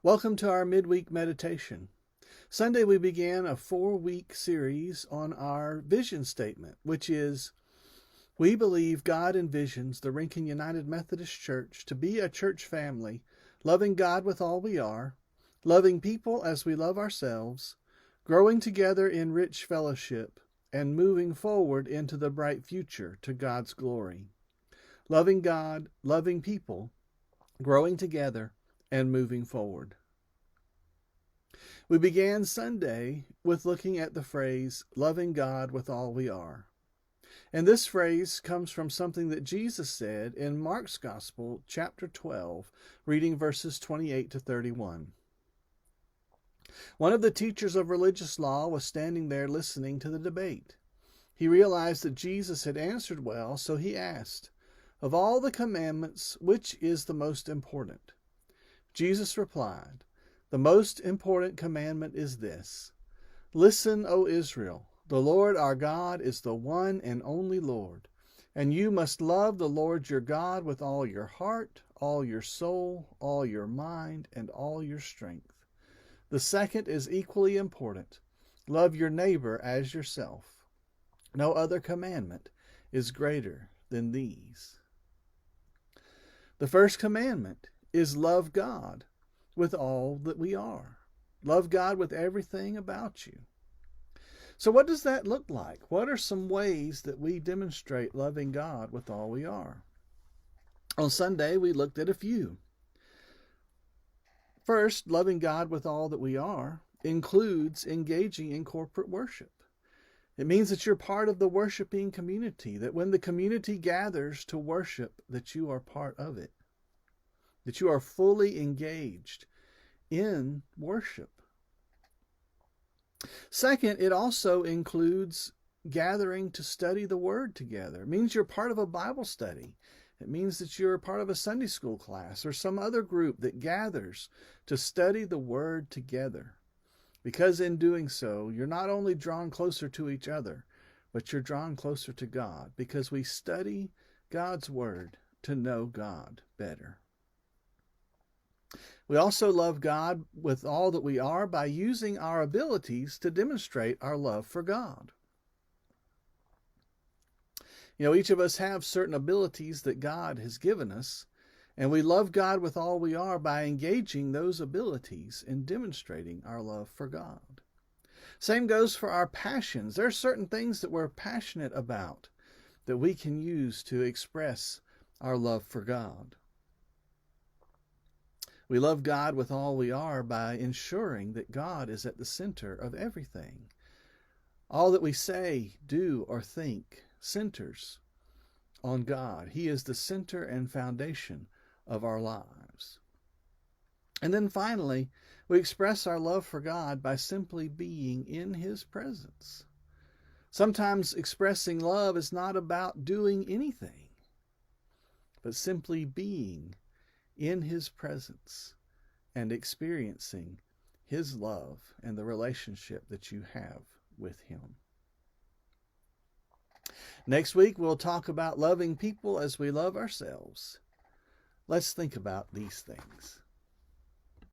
Welcome to our Midweek Meditation. Sunday we began a 4-week series on our vision statement, which is, we believe God envisions the Rincon United Methodist Church to be a church family, loving God with all we are, loving people as we love ourselves, growing together in rich fellowship, and moving forward into the bright future to God's glory. Loving God, loving people, growing together, and moving forward. We began Sunday with looking at the phrase, loving God with all we are. And this phrase comes from something that Jesus said in Mark's Gospel, chapter 12, reading verses 28 to 31. One of the teachers of religious law was standing there listening to the debate. He realized that Jesus had answered well, so he asked, "Of all the commandments, which is the most important?" Jesus replied, "The most important commandment is this: Listen, O Israel, the Lord our God is the one and only Lord, and you must love the Lord your God with all your heart, all your soul, all your mind, and all your strength. The second is equally important: love your neighbor as yourself. No other commandment is greater than these." The first commandment is love God with all that we are. Love God with everything about you. So what does that look like? What are some ways that we demonstrate loving God with all we are? On Sunday, we looked at a few. First, loving God with all that we are includes engaging in corporate worship. It means that you're part of the worshiping community, that when the community gathers to worship, that you are part of it, that you are fully engaged in worship. Second, it also includes gathering to study the Word together. It means you're part of a Bible study. It means that you're part of a Sunday school class or some other group that gathers to study the Word together. Because in doing so, you're not only drawn closer to each other, but you're drawn closer to God, because we study God's Word to know God better. We also love God with all that we are by using our abilities to demonstrate our love for God. Each of us have certain abilities that God has given us, and we love God with all we are by engaging those abilities in demonstrating our love for God. Same goes for our passions. There are certain things that we're passionate about that we can use to express our love for God. We love God with all we are by ensuring that God is at the center of everything. All that we say, do, or think centers on God. He is the center and foundation of our lives. And then finally, we express our love for God by simply being in His presence. Sometimes expressing love is not about doing anything, but simply being in His presence and experiencing His love and the relationship that you have with Him. Next week, we'll talk about loving people as we love ourselves. Let's think about these things.